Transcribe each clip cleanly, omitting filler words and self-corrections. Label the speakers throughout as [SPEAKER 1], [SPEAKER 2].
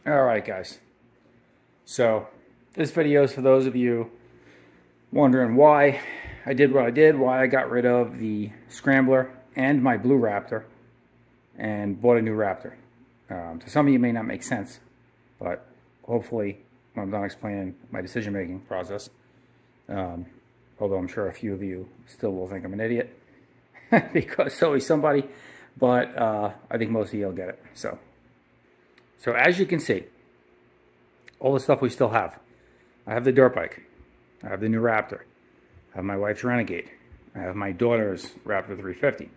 [SPEAKER 1] All right, guys. So this video is for those of you wondering why I did what I did, why I got rid of the Scrambler and my blue Raptor and bought a new Raptor. To some of you, it may not make sense, but hopefully when I'm done explaining my decision-making process, although I'm sure a few of you still will think I'm an idiot because so is somebody, but I think most of you will get it. So as you can see, all the stuff we still have. I have the dirt bike. I have the new Raptor. I have my wife's Renegade. I have my daughter's Raptor 350.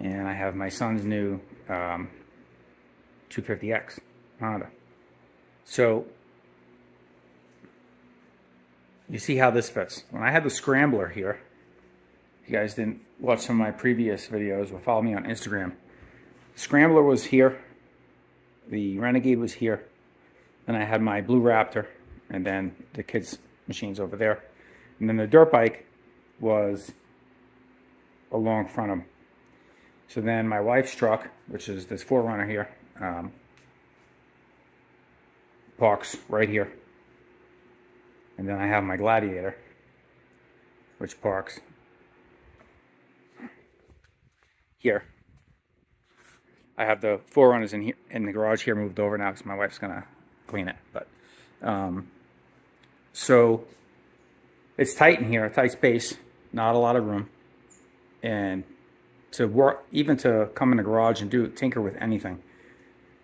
[SPEAKER 1] And I have my son's new 250X Honda. So you see how this fits. When I had the Scrambler here, if you guys didn't watch some of my previous videos or follow me on Instagram, Scrambler was here. The Renegade was here. Then I had my blue Raptor, and then the kids' machines over there. And then the dirt bike was along front of them. So then my wife's truck, which is this 4Runner here, parks right here. And then I have my Gladiator, which parks here. I have the 4Runners in here in the garage here, moved over now because my wife's gonna clean it. But so it's tight in here, a tight space, not a lot of room, and to work, even to come in the garage and tinker with anything,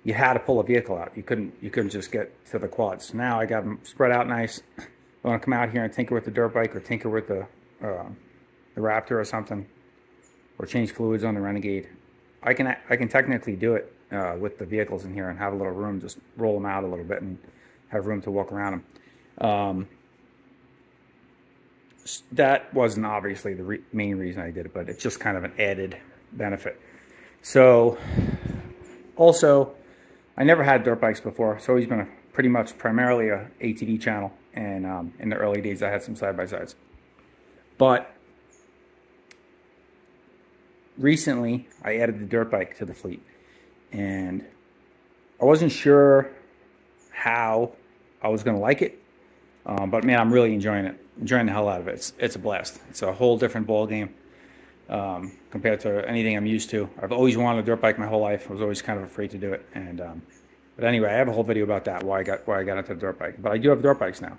[SPEAKER 1] you had to pull a vehicle out. You couldn't just get to the quads. Now I got them spread out nice. I want to come out here and tinker with the dirt bike or tinker with the Raptor or something, or change fluids on the Renegade. I can technically do it with the vehicles in here and have a little room, just roll them out a little bit and have room to walk around them. That wasn't obviously the main reason I did it, but it's just kind of an added benefit. So also, I never had dirt bikes before. It's always been primarily a ATV channel, and in the early days I had some side-by-sides. But recently, I added the dirt bike to the fleet, and I wasn't sure how I was going to like it, but man, I'm really enjoying it. Enjoying the hell out of it. It's a blast. It's a whole different ball game compared to anything I'm used to. I've always wanted a dirt bike my whole life. I was always kind of afraid to do it, and but anyway, I have a whole video about that, why I got into the dirt bike. But I do have dirt bikes now,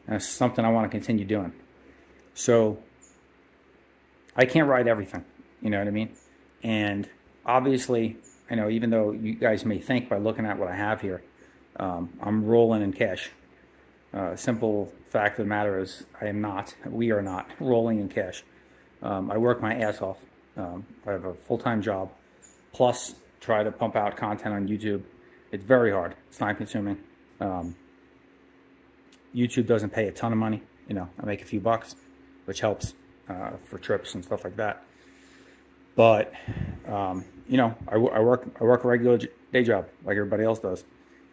[SPEAKER 1] and it's something I want to continue doing. So I can't ride everything. You know what I mean? And obviously, I know even though you guys may think by looking at what I have here, I'm rolling in cash. Simple fact of the matter is we are not rolling in cash. I work my ass off. I have a full-time job, plus try to pump out content on YouTube. It's very hard. It's time consuming. YouTube doesn't pay a ton of money. You know, I make a few bucks, which helps for trips and stuff like that. But you know, I work a regular day job like everybody else does,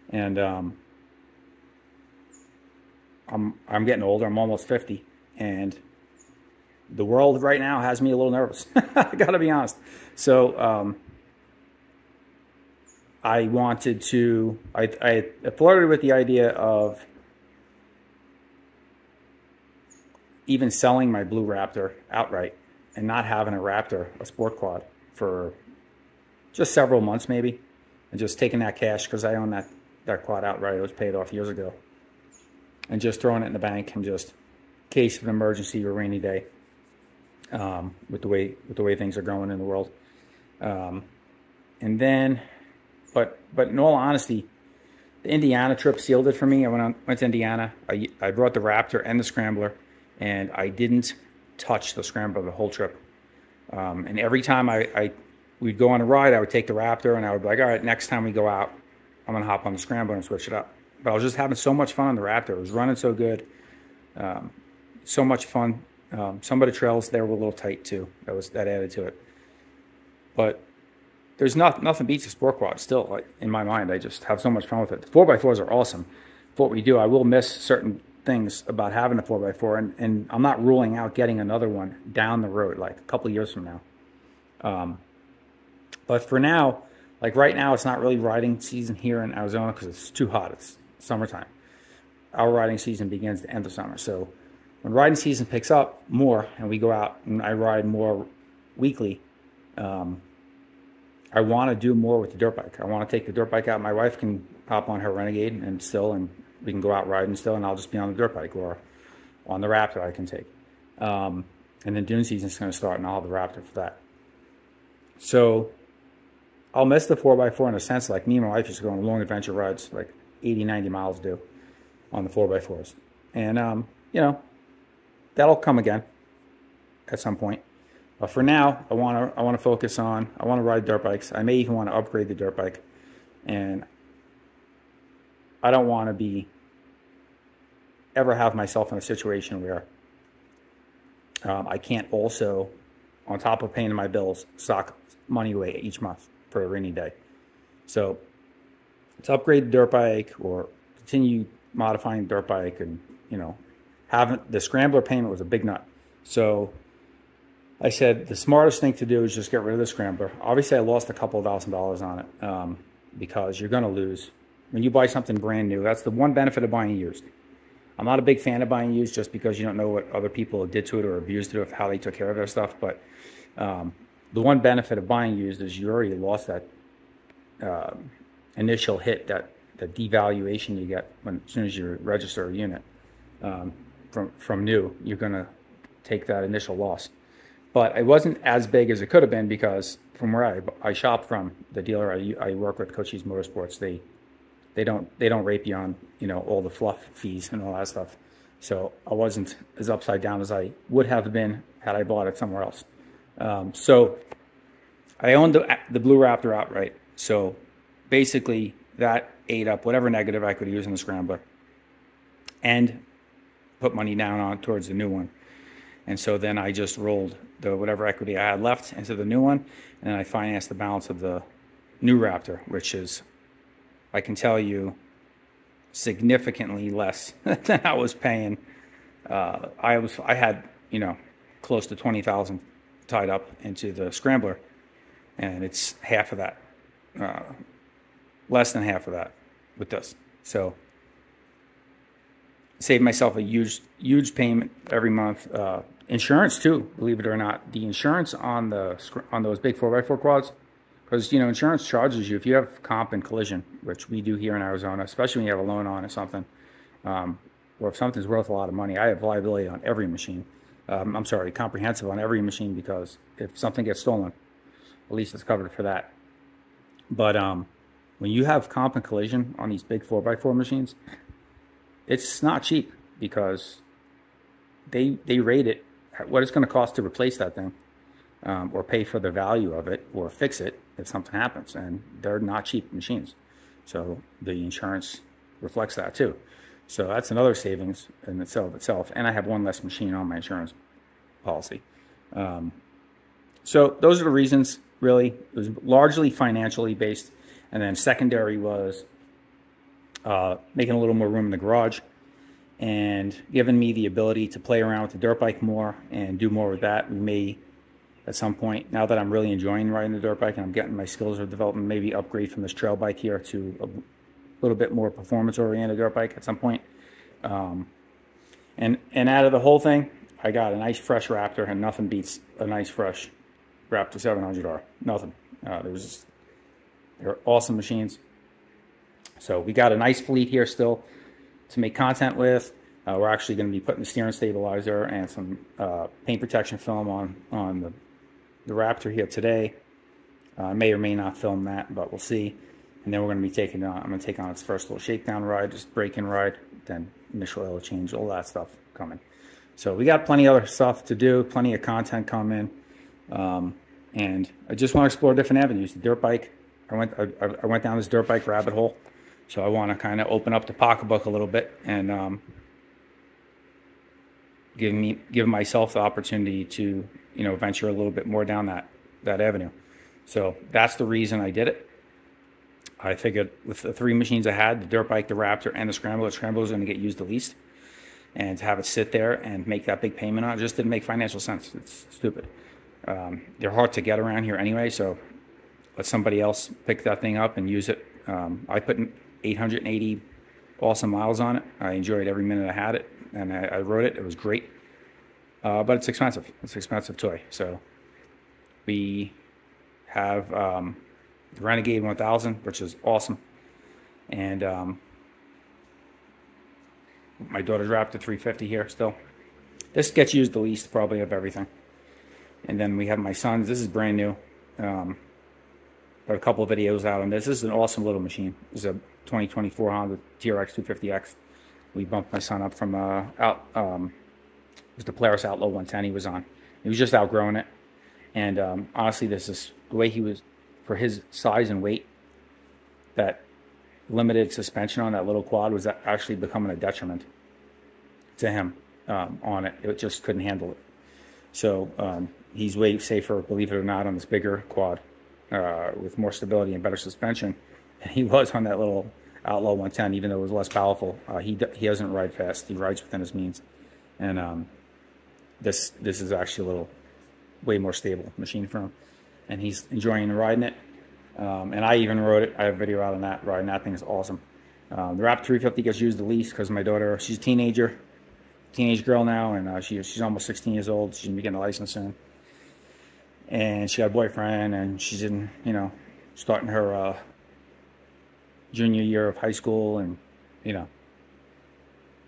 [SPEAKER 1] and I'm getting older. I'm almost 50, and the world right now has me a little nervous. I gotta be honest. So I wanted to. I flirted with the idea of even selling my blue Raptor outright and not having a Raptor, a sport quad, for just several months maybe, and just taking that cash, because I own that quad outright. It was paid off years ago, and just throwing it in the bank, and just in case of an emergency or rainy day, with the way things are going in the world. And then, but in all honesty, the Indiana trip sealed it for me. I went to Indiana. I brought the Raptor and the Scrambler, and I didn't touch the Scrambler the whole trip. And every time we'd go on a ride, I would take the Raptor, and I would be like, all right, next time we go out, I'm gonna hop on the Scrambler and switch it up. But I was just having so much fun on the Raptor. It was running so good, so much fun. Some of the trails there were a little tight too. That added to it. But there's nothing beats a sport quad still. Like, in my mind, I just have so much fun with it. The 4x4s are awesome for what we do. I will miss certain things about having a 4x4, and I'm not ruling out getting another one down the road, like a couple of years from now. But for now, Like right now, it's not really riding season here in Arizona because it's too hot. It's summertime. Our riding season begins the end of summer. So when riding season picks up more and we go out and I ride more weekly, I want to do more with the dirt bike. I want to take the dirt bike out. My wife can hop on her Renegade and we can go out riding still, and I'll just be on the dirt bike or on the Raptor I can take. And then dune season's going to start, and I'll have the Raptor for that. So I'll miss the 4x4 in a sense. Like me and my wife used to go on long adventure rides, like 80, 90 miles due on the 4x4s. And, you know, that'll come again at some point. But for now, I want to focus on, I want to ride dirt bikes. I may even want to upgrade the dirt bike. And I don't want to ever have myself in a situation where I can't also, on top of paying my bills, sock money away each month for a rainy day. So to upgrade the dirt bike or continue modifying the dirt bike, and, you know, having the Scrambler payment was a big nut. So I said the smartest thing to do is just get rid of the Scrambler. Obviously, I lost a couple of $1,000s on it because you're going to lose. When you buy something brand new, that's the one benefit of buying used. I'm not a big fan of buying used just because you don't know what other people did to it or abused it or how they took care of their stuff. But the one benefit of buying used is you already lost that initial hit, that devaluation you get as soon as you register a unit. From new, you're going to take that initial loss. But it wasn't as big as it could have been because from where I shop from, the dealer I work with, Cochise Motorsports, they don't rape you on, you know, all the fluff fees and all that stuff. So I wasn't as upside down as I would have been had I bought it somewhere else. So I owned the Blue Raptor outright. So basically that ate up whatever negative I could use in the Scrambler and put money down on towards the new one. And so then I just rolled whatever equity I had left into the new one, and I financed the balance of the new Raptor, which is, I can tell you, significantly less than I was paying. I had, you know, close to $20,000 tied up into the Scrambler, and it's half of that, less than half of that with this. So saved myself a huge payment every month. Insurance too, believe it or not. The insurance on those big 4x4 quads, because, you know, insurance charges you if you have comp and collision, which we do here in Arizona, especially when you have a loan on or something, or if something's worth a lot of money. I have liability on every machine. I'm sorry, comprehensive on every machine, because if something gets stolen, at least it's covered for that. But when you have comp and collision on these big 4x4 machines, it's not cheap, because they rate it what it's going to cost to replace that thing, or pay for the value of it, or fix it if something happens. And they're not cheap machines. So the insurance reflects that too. So that's another savings in itself. And I have one less machine on my insurance policy. So those are the reasons, really. It was largely financially based. And then secondary was making a little more room in the garage and giving me the ability to play around with the dirt bike more and do more with that. We may, at some point, now that I'm really enjoying riding the dirt bike and I'm getting my skills are developing, maybe upgrade from this trail bike here to a little bit more performance-oriented dirt bike at some point. And out of the whole thing, I got a nice fresh Raptor, and nothing beats a nice fresh Raptor 700R. Nothing. They're awesome machines. So we got a nice fleet here still to make content with. We're actually going to be putting the steering stabilizer and some paint protection film on the Raptor here today. I may or may not film that, but we'll see. And then we're going to be taking I'm going to take on its first little shakedown ride, just break-in ride, then initial oil change, all that stuff coming. So we got plenty of other stuff to do, plenty of content coming, and I just want to explore different avenues. The dirt bike, I went down this dirt bike rabbit hole, so I want to kind of open up the pocketbook a little bit and give myself the opportunity to, you know, venture a little bit more down that avenue. So that's the reason I did it. I figured with the three machines I had, the dirt bike, the Raptor, and the Scrambler was going to get used the least. And to have it sit there and make that big payment on it just didn't make financial sense. It's stupid. They're hard to get around here anyway, so let somebody else pick that thing up and use it. I put 880 awesome miles on it. I enjoyed every minute I had it, and I rode it. It was great, but it's expensive. It's an expensive toy. So we have the Renegade 1000, which is awesome, and my daughter's Raptor 350 here still. This gets used the least probably of everything. And then we have my son's. This is brand new. Got a couple of videos out on this. This is an awesome little machine. This is a 2024 Honda TRX 250X. We bumped my son up from it was the Polaris Outlaw 110 he was on. He was just outgrowing it. And honestly, this is the way he was, for his size and weight, that limited suspension on that little quad was actually becoming a detriment to him on it. It just couldn't handle it. So he's way safer, believe it or not, on this bigger quad with more stability and better suspension. And he was on that little Outlaw 110, even though it was less powerful. He doesn't ride fast. He rides within his means. And this is actually a little way more stable machine for him. And he's enjoying riding it. And I even rode it. I have a video out on that. Riding that thing is awesome. The Raptor 350 gets used the least because my daughter, she's a teenage girl now, and she's almost 16 years old. She's gonna be getting a license soon. And she got a boyfriend, and she's in, starting her junior year of high school, and,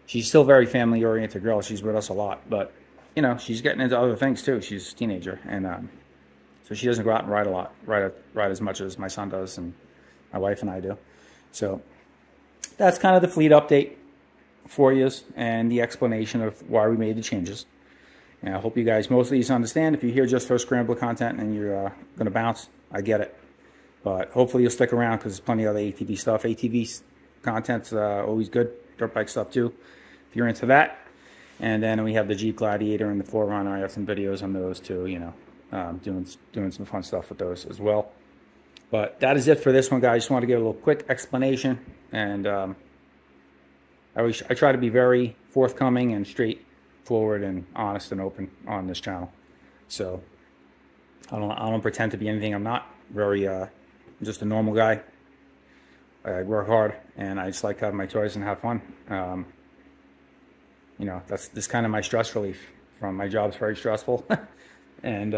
[SPEAKER 1] she's still a very family-oriented girl. She's with us a lot, but, she's getting into other things, too. She's a teenager, and so she doesn't go out and ride a lot, ride as much as my son does, and my wife and I do. So that's kind of the fleet update for you, and the explanation of why we made the changes. And I hope you guys, most of these, understand. If you're here just for Scrambler content and you're going to bounce, I get it. But hopefully you'll stick around because there's plenty of other ATV stuff. ATV content's always good. Dirt bike stuff too, if you're into that. And then we have the Jeep Gladiator and the 4Runner. I have some videos on those too, doing some fun stuff with those as well. But that is it for this one, guys. Just want to give a little quick explanation. And I try to be very forthcoming and straightforward and honest and open on this channel. So I don't pretend to be anything I'm not. I'm just a normal guy. I work hard, and I just like to have my toys and have fun. That's kind of my stress relief from my job's very stressful. And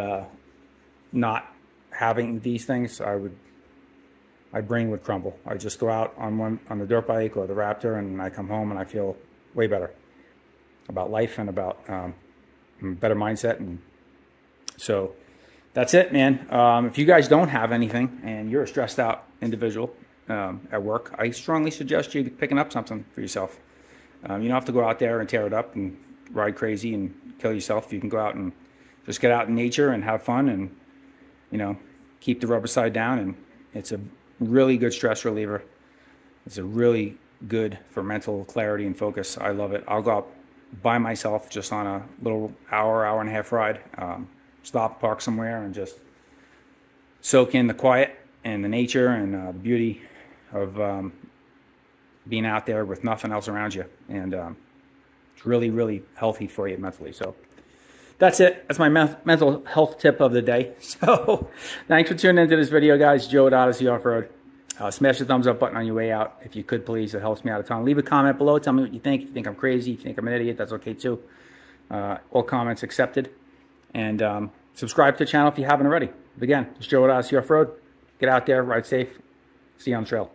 [SPEAKER 1] not having these things, my brain would crumble. I just go out on the dirt bike or the Raptor, and I come home and I feel way better about life and about better mindset. And so that's it, man. If you guys don't have anything and you're a stressed out individual at work, I strongly suggest you picking up something for yourself. You don't have to go out there and tear it up and ride crazy and kill yourself. You can go out and just get out in nature and have fun and, keep the rubber side down. And it's a really good stress reliever. It's a really good for mental clarity and focus. I love it. I'll go out by myself just on a little hour and a half ride. Stop, park somewhere, and just soak in the quiet and the nature and the beauty of being out there with nothing else around you. And it's really, really healthy for you mentally. So that's it. That's my mental health tip of the day. So thanks for tuning into this video, guys. Joe at Odyssey Off-Road. Smash the thumbs up button on your way out. If you could, please. It helps me out a ton. Leave a comment below. Tell me what you think. If you think I'm crazy, if you think I'm an idiot, that's okay too. All comments accepted. And subscribe to the channel if you haven't already. But again, it's Joe at Odyssey Off-Road. Get out there, ride safe. See you on the trail.